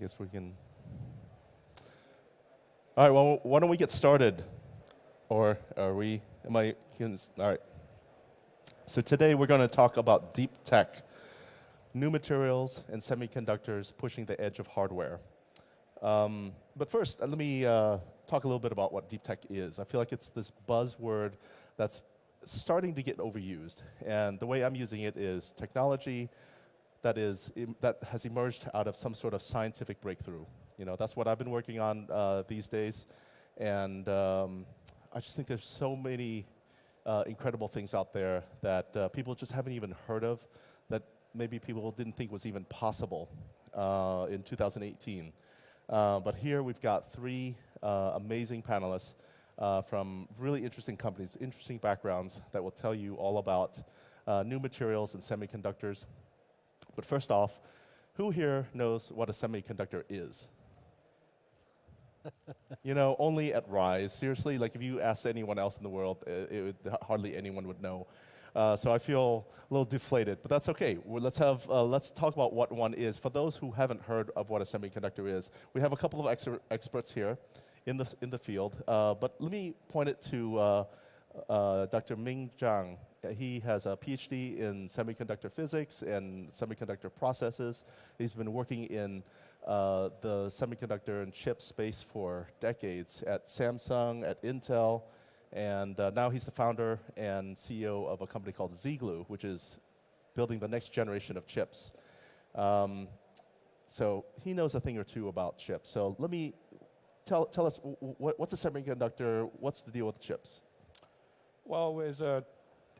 guess we can. All right, well, why don't we get started? Or are we, all right. So today we're going to talk about deep tech, new materials and semiconductors pushing the edge of hardware. But first, let me talk a little bit about what deep tech is. I feel like it's this buzzword that's starting to get overused. And the way I'm using it is technology that has emerged out of some sort of scientific breakthrough. You know, that's what I've been working on these days. And I just think there's so many incredible things out there that people just haven't even heard of, that maybe people didn't think was even possible in 2018. But here we've got three amazing panelists from really interesting companies, interesting backgrounds that will tell you all about new materials and semiconductors. But first off, who here knows what a semiconductor is? You know, only at Rise. Seriously, like if you asked anyone else in the world, hardly anyone would know. So I feel a little deflated, but that's okay. Let's talk about what one is. For those who haven't heard of what a semiconductor is, we have a couple of experts here in the field. But let me point it to Dr. Ming Zhang. He has a PhD in semiconductor physics and semiconductor processes. He's been working in the semiconductor and chip space for decades at Samsung, at Intel, and now he's the founder and CEO of a company called zGlue, which is building the next generation of chips. So he knows a thing or two about chips. So let me tell us, what's a semiconductor? What's the deal with chips? Well, with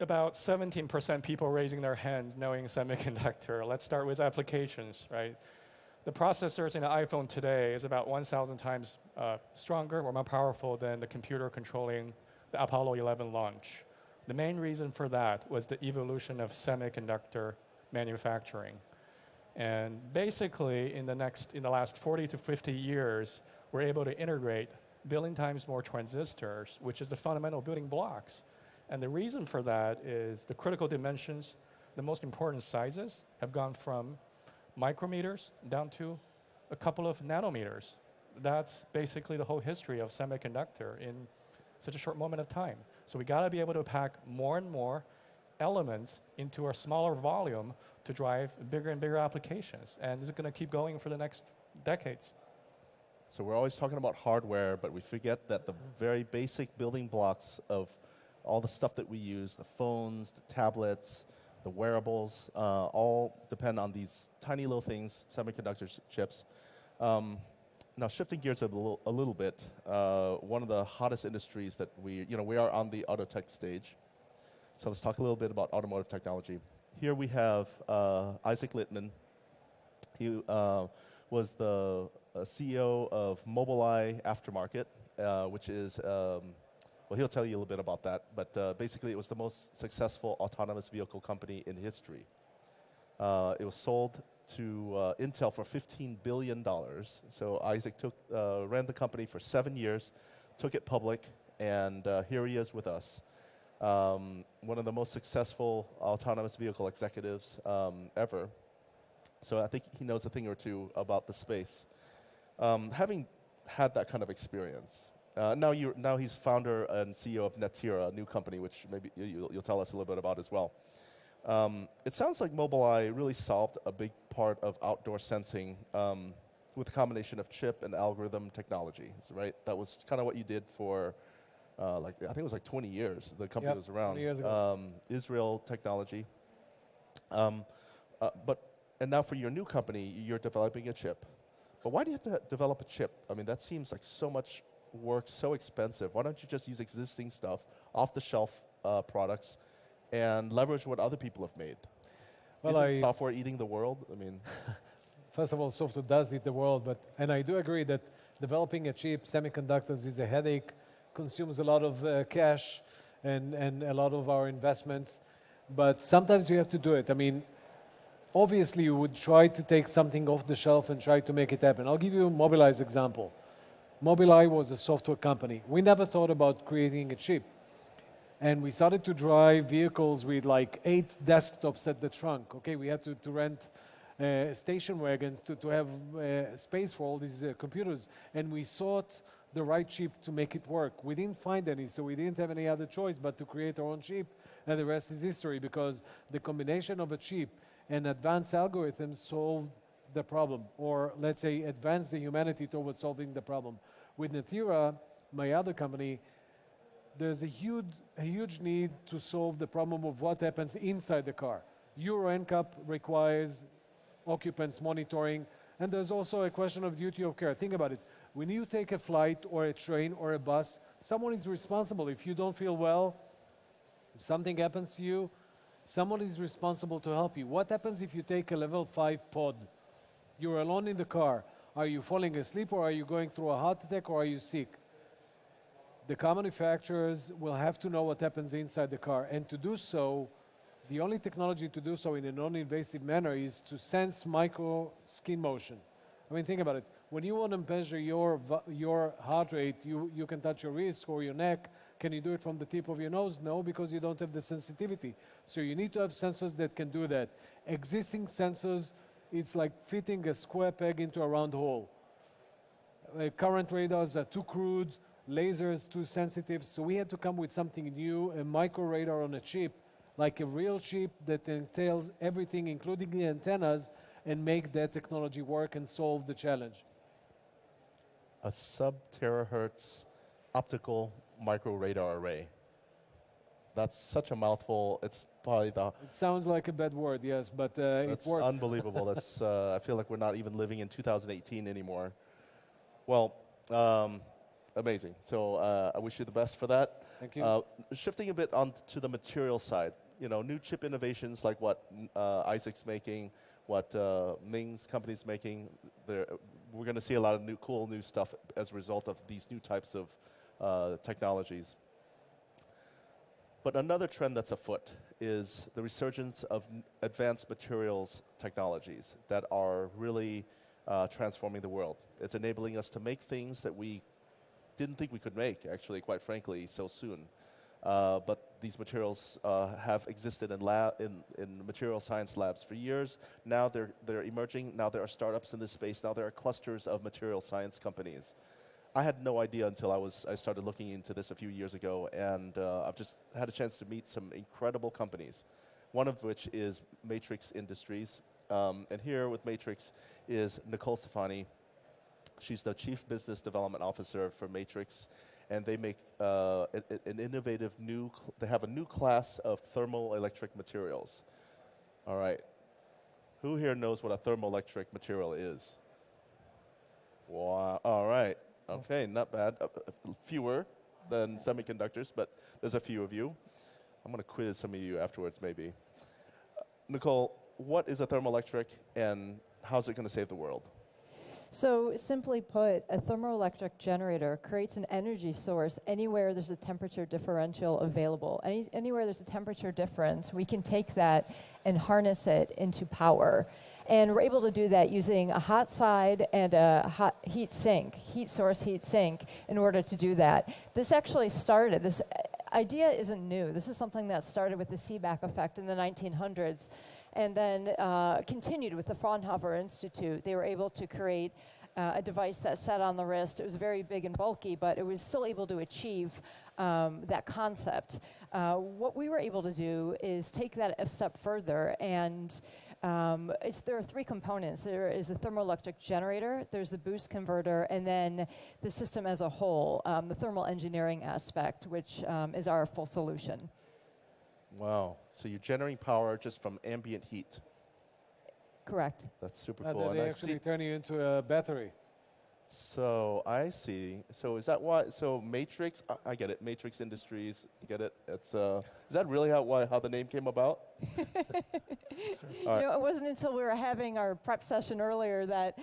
about 17% people raising their hands knowing semiconductor, let's start with applications, right? The processors in an iPhone today is about 1,000 times stronger or more powerful than the computer controlling the Apollo 11 launch. The main reason for that was the evolution of semiconductor manufacturing. And basically, in the last 40 to 50 years, we're able to integrate billion times more transistors, which is the fundamental building blocks. And the reason for that is the critical dimensions, the most important sizes, have gone from micrometers down to a couple of nanometers. That's basically the whole history of semiconductor in such a short moment of time. So we got to be able to pack more and more elements into a smaller volume to drive bigger and bigger applications. And this is going to keep going for the next decades. So we're always talking about hardware, but we forget that the very basic building blocks of all the stuff that we use, the phones, the tablets, the wearables, all depend on these tiny little things, semiconductor chips. Now, shifting gears a little bit, one of the hottest industries that we are on the auto tech stage. So let's talk a little bit about automotive technology. Here we have Isaac Litman. He was the CEO of Mobileye Aftermarket, which is well, he'll tell you a little bit about that, but basically it was the most successful autonomous vehicle company in history. It was sold to Intel for $15 billion. So Isaac ran the company for 7 years, took it public, and here he is with us. One of the most successful autonomous vehicle executives ever. So I think he knows a thing or two about the space. Having had that kind of experience, now he's founder and CEO of Neteera, a new company, which maybe you'll tell us a little bit about as well. It sounds like Mobileye really solved a big part of outdoor sensing with a combination of chip and algorithm technology, right? That was kind of what you did for, I think it was like 20 years. The company was around. 20 years ago. Israel technology. And now for your new company, you're developing a chip. But why do you have to develop a chip? I mean, that seems like so much work, so expensive. Why don't you just use existing stuff, off-the-shelf products, and leverage what other people have made? Well, Isn't software eating the world? I mean, first of all, software does eat the world, and I do agree that developing a chip, semiconductors, is a headache, consumes a lot of cash and a lot of our investments. But sometimes you have to do it. I mean, obviously you would try to take something off the shelf and try to make it happen. I'll give you Mobileye's example. Mobileye was a software company. We never thought about creating a chip. And we started to drive vehicles with like 8 desktops at the trunk. Okay, we had to rent station wagons to have space for all these computers. And we sought the right chip to make it work. We didn't find any, so we didn't have any other choice but to create our own chip, and the rest is history, because the combination of a chip and advanced algorithms solved the problem, or let's say advanced the humanity towards solving the problem. With Neteera, my other company, there's a huge need to solve the problem of what happens inside the car. Euro NCAP requires occupants monitoring, and there's also a question of duty of care. Think about it. When you take a flight or a train or a bus, someone is responsible. If you don't feel well, if something happens to you, someone is responsible to help you. What happens if you take a level 5 pod? You're alone in the car. Are you falling asleep, or are you going through a heart attack, or are you sick? The car manufacturers will have to know what happens inside the car, and to do so, the only technology to do so in a non-invasive manner is to sense micro skin motion. I mean, think about it. When you want to measure your heart rate, you can touch your wrist or your neck. Can you do it from the tip of your nose? No, because you don't have the sensitivity. So you need to have sensors that can do that. Existing sensors, it's like fitting a square peg into a round hole. Current radars are too crude, lasers too sensitive, so we had to come with something new, a micro radar on a chip, like a real chip that entails everything, including the antennas, and make that technology work and solve the challenge. A sub-terahertz optical micro radar array. That's such a mouthful. It's probably the... It sounds like a bad word, yes, but it works. That's unbelievable. That's, I feel like we're not even living in 2018 anymore. Well, amazing. So I wish you the best for that. Thank you. Shifting a bit on to the material side, you know, new chip innovations like what Isaac's making, what Ming's company's making. We're going to see a lot of cool new stuff as a result of these new types of technologies. But another trend that's afoot is the resurgence of advanced materials technologies that are really transforming the world. It's enabling us to make things that we didn't think we could make, actually, quite frankly, so soon. But these materials have existed in material science labs for years. Now they're emerging. Now there are startups in this space. Now there are clusters of material science companies. I had no idea until I started looking into this a few years ago, and I've just had a chance to meet some incredible companies, one of which is Matrix Industries. And here with Matrix is Nicole Cifani. She's the Chief Business Development Officer for Matrix, and they make an innovative they have a new class of thermoelectric materials. All right. Who here knows what a thermoelectric material is? Wow. All right. Okay, not bad. Fewer than semiconductors, but there's a few of you. I'm going to quiz some of you afterwards, maybe. Nicole, what is a thermoelectric, and how's it going to save the world? So simply put, a thermoelectric generator creates an energy source anywhere there's a temperature differential available. Anywhere there's a temperature difference, we can take that and harness it into power. And we're able to do that using a hot side and a hot heat source heat sink in order to do that. This actually started, this idea isn't new. This is something that started with the Seebeck effect in the 1900s. And then continued with the Fraunhofer Institute. They were able to create a device that sat on the wrist. It was very big and bulky, but it was still able to achieve that concept. What we were able to do is take that a step further, and there are three components. There is a thermoelectric generator, there's the boost converter, and then the system as a whole, the thermal engineering aspect, which is our full solution. Wow. So you're generating power just from ambient heat. Correct. That's super And cool. then they actually turn you into a battery. So I see. So is that why? So Matrix, I get it. Matrix Industries, you get it. It's is that really how the name came about? You know, it wasn't until we were having our prep session earlier that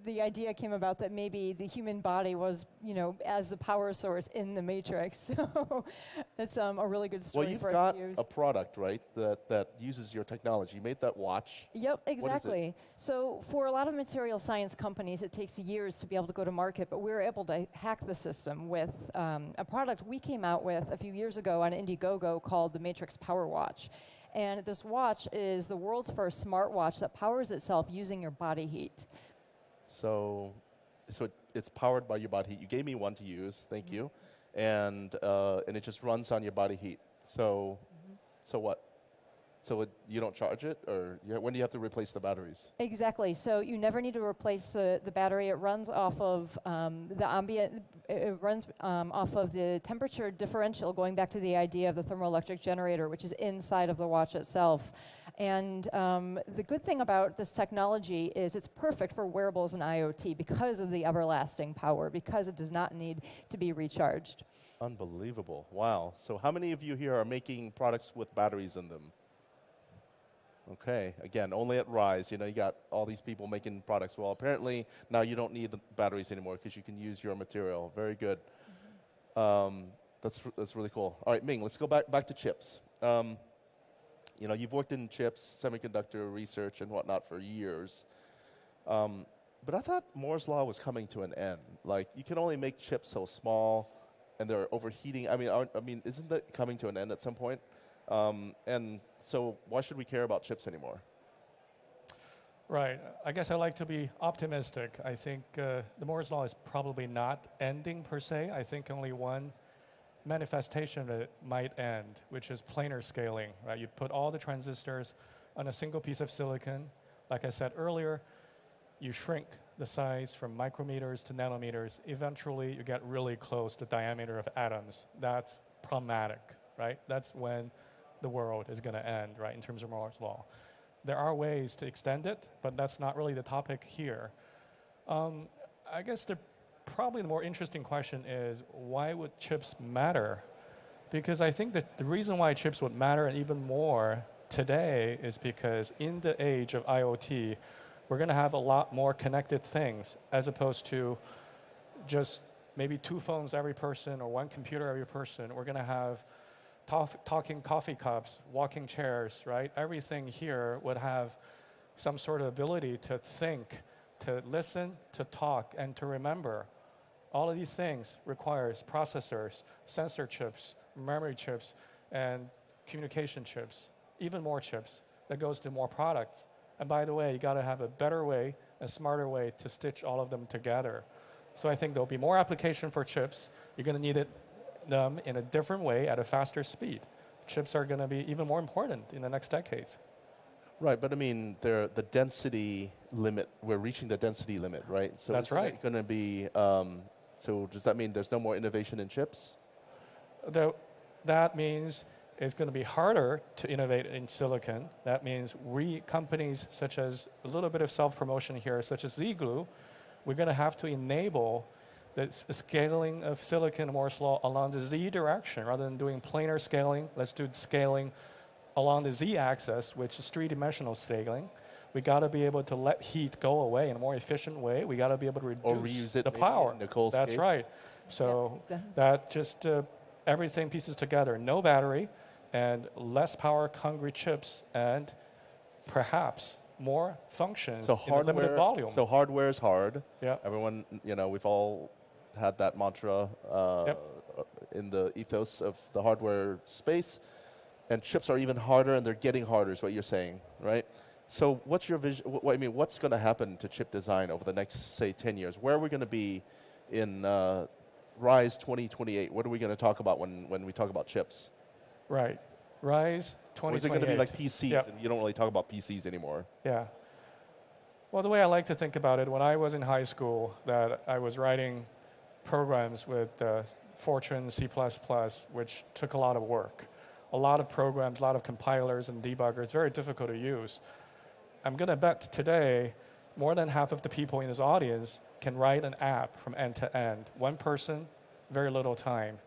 the idea came about that maybe the human body was, you know, as the power source in the Matrix. So that's a really good story for us to use. Well, you've got a product, right, that uses your technology. You made that watch. Yep, exactly. So for a lot of material science companies, it takes years to be able to go to market, but we were able to hack the system with a product we came out with a few years ago on Indiegogo called the Matrix PowerWatch. And this watch is the world's first smartwatch that powers itself using your body heat. So it's powered by your body heat. You gave me one to use, thank you, and it just runs on your body heat. So what? So you don't charge it, or when do you have to replace the batteries? Exactly. So you never need to replace the battery. It runs off of the ambient. It runs off of the temperature differential, going back to the idea of the thermoelectric generator, which is inside of the watch itself. And the good thing about this technology is it's perfect for wearables and IoT because of the everlasting power, because it does not need to be recharged. Unbelievable. Wow. So how many of you here are making products with batteries in them? Okay, again, only at Rise, you got all these people making products. Well, apparently now you don't need the batteries anymore because you can use your material. Very good. That's really cool. All right, Ming, let's go back to chips. You've worked in chips, semiconductor research and whatnot for years. But I thought Moore's Law was coming to an end. Like, you can only make chips so small and they're overheating. I mean, isn't that coming to an end at some point? And so why should we care about chips anymore? Right. I guess I like to be optimistic. I think the Moore's Law is probably not ending per se. I think only one manifestation of it might end, which is planar scaling. Right? You put all the transistors on a single piece of silicon. Like I said earlier, you shrink the size from micrometers to nanometers. Eventually, you get really close to the diameter of atoms. That's problematic, right? That's when the world is going to end, right, in terms of Moore's Law. There are ways to extend it, but that's not really the topic here. I guess probably the more interesting question is, why would chips matter? Because I think that the reason why chips would matter and even more today is because in the age of IoT, we're going to have a lot more connected things as opposed to just maybe 2 phones every person or 1 computer every person. We're going to have talking coffee cups, walking chairs, right? Everything here would have some sort of ability to think, to listen, to talk, and to remember. All of these things requires processors, sensor chips, memory chips, and communication chips, even more chips. That goes to more products. And by the way, you got to have a better way, a smarter way to stitch all of them together. So I think there'll be more application for chips. You're going to need them in a different way at a faster speed. Chips are going to be even more important in the next decades. Right, but I mean, the density limit, we're reaching the density limit, right? So that's right. It's going to be, so does that mean there's no more innovation in chips? That means it's going to be harder to innovate in silicon. That means companies such as, a little bit of self-promotion here, such as zGlue, we're going to have to enable the scaling of silicon Moore's Law along the Z direction. Rather than doing planar scaling, let's do scaling along the Z axis, which is 3-dimensional scaling. We got to be able to let heat go away in a more efficient way. We got to be able to reduce or reuse it the power. Nicole's That's case. right. So yeah, exactly. that just everything pieces together. No battery and less power-hungry chips and perhaps more functions in a limited volume. So hardware is hard. Yeah. Everyone, we've all had that mantra in the ethos of the hardware space. And chips are even harder, and they're getting harder is what you're saying, right? So what's your vision? What's going to happen to chip design over the next, say, 10 years? Where are we going to be in Rise 2028? What are we going to talk about when we talk about chips? Right. Rise 2028. Or is it going to be like PCs, Yep. and you don't really talk about PCs anymore? Yeah. Well, the way I like to think about it, when I was in high school, that I was writing programs with Fortran, C++, which took a lot of work. A lot of programs, a lot of compilers and debuggers, very difficult to use. I'm going to bet today more than half of the people in this audience can write an app from end to end. One person, very little time.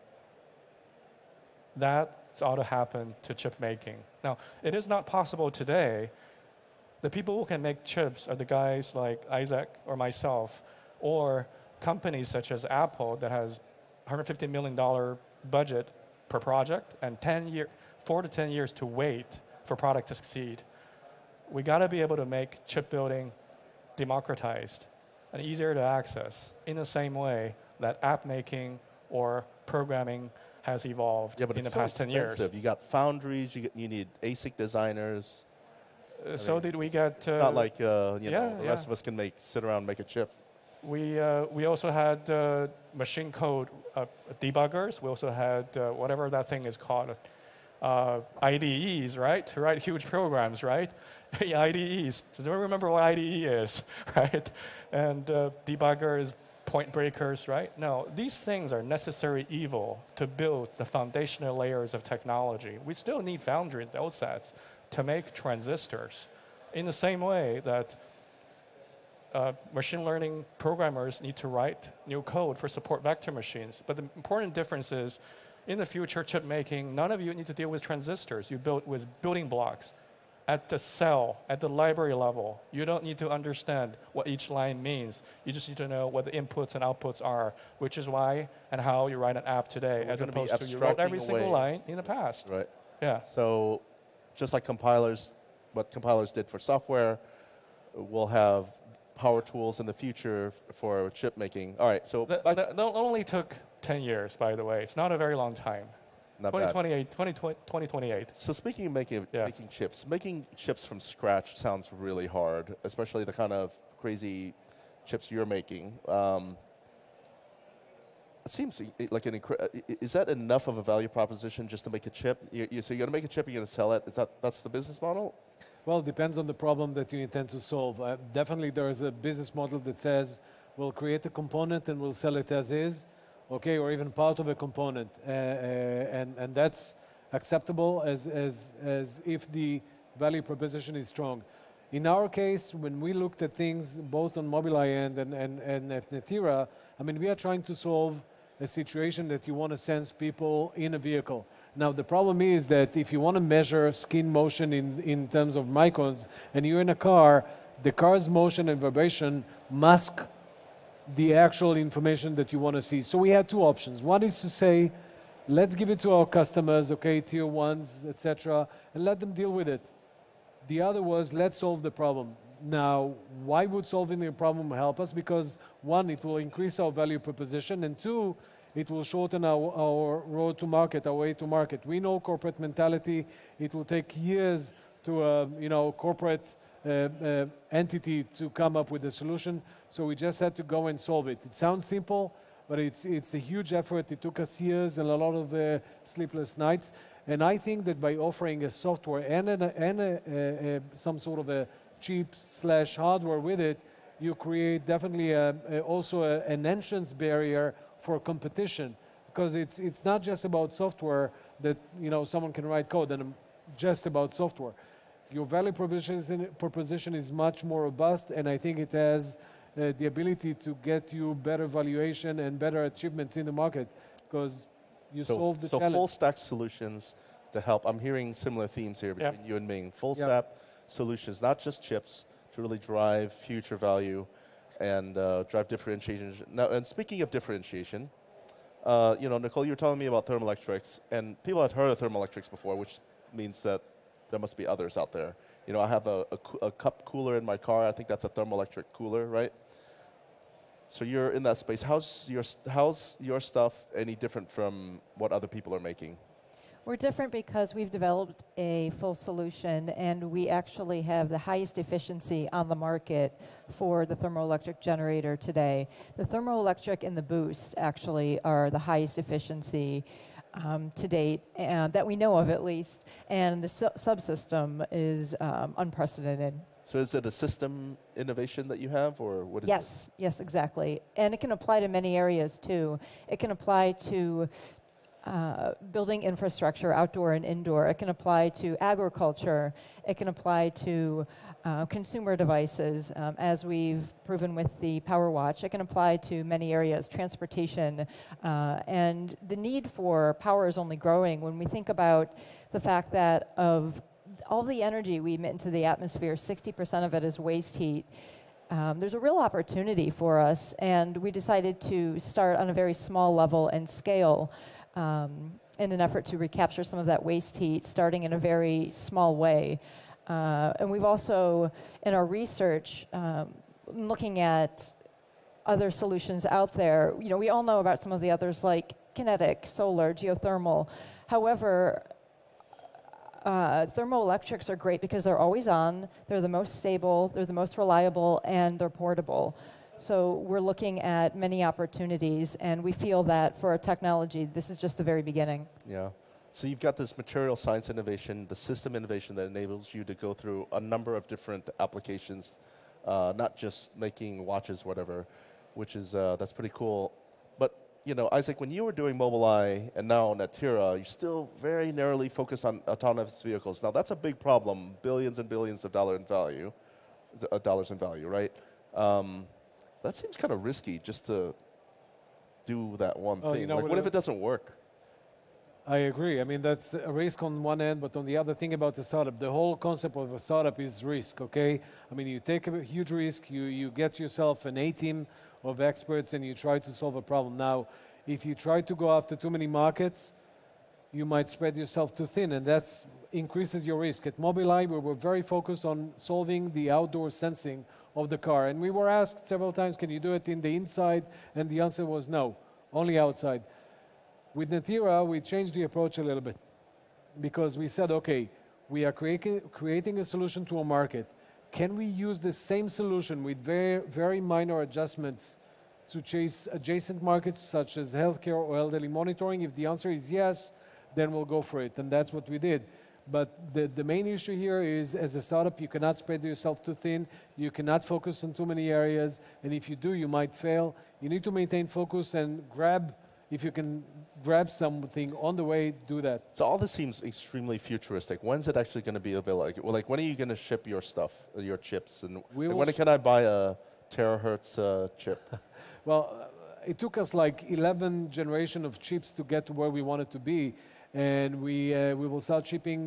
That's ought to happen to chip making. Now, it is not possible today. The people who can make chips are the guys like Isaac or myself, or companies such as Apple that has $150 million budget per project and 4 to 10 years to wait for product to succeed. We got to be able to make chip building democratized and easier to access in the same way that app making or programming has evolved Yeah, but in the it's so past 10 years. expensive. You got foundries, you need ASIC designers. So did we get... Not like the yeah. rest of us can sit around and make a chip. We also had machine code debuggers. We also had whatever that thing is called, IDEs, right? To write huge programs, right? IDEs. So don't remember what IDE is, right? And debuggers, point breakers, right? No, these things are necessary evil to build the foundational layers of technology. We still need foundry and OSATs to make transistors in the same way that machine learning programmers need to write new code for support vector machines. But the important difference is, in the future chip making, none of you need to deal with transistors. You build with building blocks at the cell, at the library level. You don't need to understand what each line means. You just need to know what the inputs and outputs are, which is why and how you write an app today, So as opposed to you wrote every single line in the past. Right. Yeah. So just like compilers, what compilers did for software, we'll have power tools in the future for chip making. All right, so That only took 10 years, by the way. It's not a very long time. not bad. 2028. So speaking of making chips from scratch sounds really hard, especially the kind of crazy chips you're making. It seems like is that enough of a value proposition just to make a chip? So you're going to make a chip, you're going to sell it. That's the business model? Well, it depends on the problem that you intend to solve. Definitely there is a business model that says we'll create a component and we'll sell it as is, okay, or even part of a component. And that's acceptable as if the value proposition is strong. In our case, when we looked at things both on Mobileye and at Neteera, I mean, we are trying to solve a situation that you want to sense people in a vehicle. Now, the problem is that if you want to measure skin motion in terms of microns, and you're in a car, the car's motion and vibration mask the actual information that you want to see. So we had two options. One is to say, let's give it to our customers, okay, tier ones, etc., and let them deal with it. The other was, let's solve the problem. Now, why would solving the problem help us? Because one, it will increase our value proposition, and two, it will shorten our road to market, our way to market. We know corporate mentality. It will take years to, corporate entity to come up with a solution. So we just had to go and solve it. It sounds simple, but it's a huge effort. It took us years and a lot of sleepless nights. And I think that by offering a software and some sort of a chip/hardware with it, you create definitely also an entrance barrier for competition, because it's not just about software that someone can write code and just about software. Your value proposition is much more robust, and I think it has the ability to get you better valuation and better achievements in the market, because you solve the challenge. So full stack solutions to help. I'm hearing similar themes here between you and Ming. Full stack solutions, not just chips, to really drive future value and drive differentiation. Now, and speaking of differentiation, Nicole, you were telling me about Thermoelectrics, and people had heard of Thermoelectrics before, which means that there must be others out there. I have a cup cooler in my car. I think that's a Thermoelectric cooler, right? So you're in that space. How's your stuff any different from what other people are making? We're different because we've developed a full solution, and we actually have the highest efficiency on the market for the thermoelectric generator today. The thermoelectric and the boost actually are the highest efficiency to date, that we know of at least, and the subsystem is unprecedented. So is it a system innovation that you have, or what is it? Yes, exactly. And it can apply to many areas too. It can apply to building infrastructure, outdoor and indoor. It can apply to agriculture. It can apply to consumer devices, as we've proven with the PowerWatch. It can apply to many areas, transportation, and the need for power is only growing when we think about the fact that of all the energy we emit into the atmosphere, 60% of it is waste heat. There's a real opportunity for us, and we decided to start on a very small level and scale in an effort to recapture some of that waste heat, starting in a very small way. And we've also, in our research, looking at other solutions out there, we all know about some of the others like kinetic, solar, geothermal. However, thermoelectrics are great because they're always on, they're the most stable, they're the most reliable, and they're portable. So we're looking at many opportunities, and we feel that for our technology, this is just the very beginning. Yeah. So you've got this material science innovation, the system innovation that enables you to go through a number of different applications, not just making watches, whatever, which is, that's pretty cool. But, you know, Isaac, when you were doing Mobileye and now Neteera, you're still very narrowly focused on autonomous vehicles. Now, that's a big problem, billions and billions of dollars in value, right? That seems kind of risky just to do that one thing. You know, like, what if it doesn't work? I agree. I mean, that's a risk on one end, but on the other thing about the startup, the whole concept of a startup is risk, okay? I mean, you take a huge risk, you get yourself an A-team of experts and you try to solve a problem. Now, if you try to go after too many markets, you might spread yourself too thin, and that increases your risk. At Mobileye, we were very focused on solving the outdoor sensing of the car, and we were asked several times, can you do it in the inside? And the answer was no, only outside. With Neteera, we changed the approach a little bit because we said, okay, we are creating a solution to a market. Can we use the same solution with very, very minor adjustments to chase adjacent markets such as healthcare or elderly monitoring? If the answer is yes, then we'll go for it, and that's what we did. But the main issue here is, as a startup, you cannot spread yourself too thin, you cannot focus on too many areas, and if you do, you might fail. You need to maintain focus and if you can grab something on the way, do that. So all this seems extremely futuristic. When's it actually going to be available? Like, when are you going to ship your stuff, your chips? And when can I buy a terahertz chip? Well, it took us like 11 generations of chips to get to where we wanted to be, and we will start shipping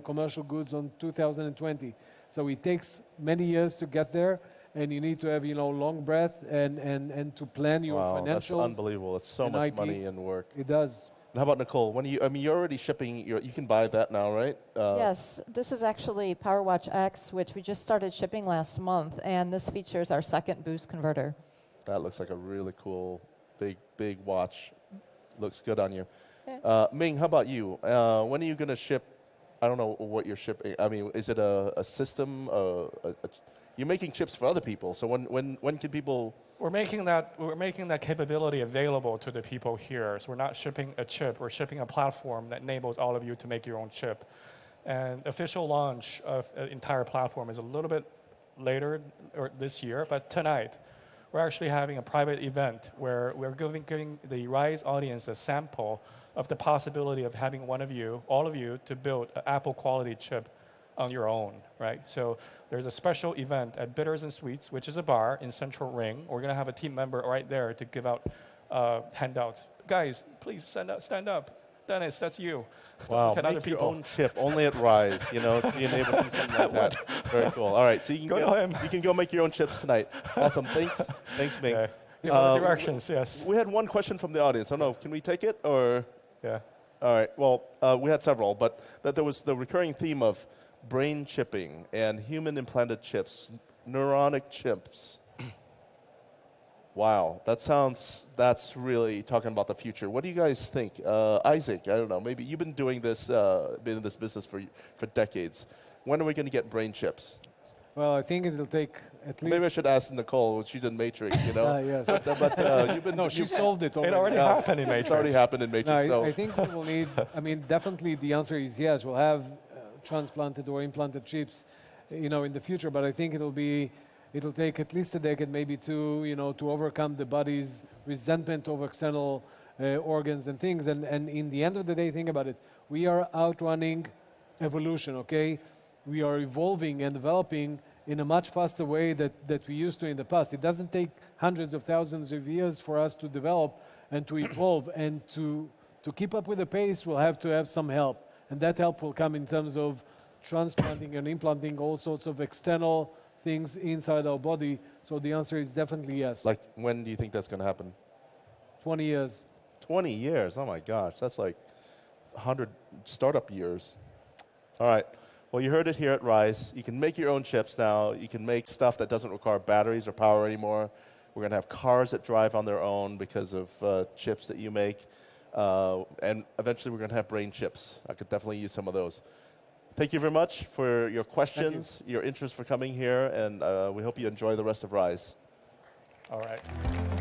commercial goods on 2020. So it takes many years to get there, and you need to have, you know, long breath and to plan your financials. That's unbelievable. It's so much money and work. It does. And how about Nicole? When you, I mean, you're already shipping. You can buy that now, right? Yes, this is actually PowerWatch X, which we just started shipping last month, and this features our second boost converter. That looks like a really cool, big watch. Looks good on you. Ming, how about you? When are you going to ship? I don't know what you're shipping. I mean, is it a system? You're making chips for other people. So when can people? We're making that capability available to the people here. So we're not shipping a chip. We're shipping a platform that enables all of you to make your own chip. And official launch of an entire platform is a little bit later or this year, but tonight we're actually having a private event where we're giving the Rise audience a sample of the possibility of having all of you, to build an Apple quality chip on your own, right? So there's a special event at Bitters and Sweets, which is a bar in Central Ring. We're going to have a team member right there to give out handouts. Guys, please stand up. Dennis, that's you. Wow, make your own chip only at Rise, you know, to be able to do something like that. Very cool. All right, so you can go make your own chips tonight. Awesome. Thanks, Ming. Yeah. Directions, yes. We had one question from the audience. I don't know, can we take it or? Yeah. All right. Well, we had several, but that there was the recurring theme of brain chipping and human implanted chips, neuronic chips. Wow, that's really talking about the future. What do you guys think? Isaac, I don't know, maybe you've been doing this, been in this business for decades. When are we going to get brain chips? Well, I think it'll take at least... Maybe I should ask Nicole, she's in Matrix, you know? Yes. But you've been... No, she solved it already. It already happened in Matrix. It's already happened in Matrix. No, I think we will need, I mean, definitely the answer is yes, we'll have transplanted or implanted chips, you know, in the future, but I think it'll take at least a decade, maybe two, you know, to overcome the body's resentment of external organs and things. And in the end of the day, think about it, we are outrunning evolution, okay? We are evolving and developing in a much faster way that we used to in the past. It doesn't take hundreds of thousands of years for us to develop and to evolve, and to keep up with the pace, we'll have to have some help. And that help will come in terms of transplanting and implanting all sorts of external things inside our body. So the answer is definitely yes. Like, when do you think that's going to happen? 20 years. 20 years, oh my gosh, that's like 100 startup years. All right, well, you heard it here at Rise. You can make your own chips now. You can make stuff that doesn't require batteries or power anymore. We're going to have cars that drive on their own because of chips that you make. And eventually we're going to have brain chips. I could definitely use some of those. Thank you very much for your questions, your interest for coming here, and we hope you enjoy the rest of Rise. All right.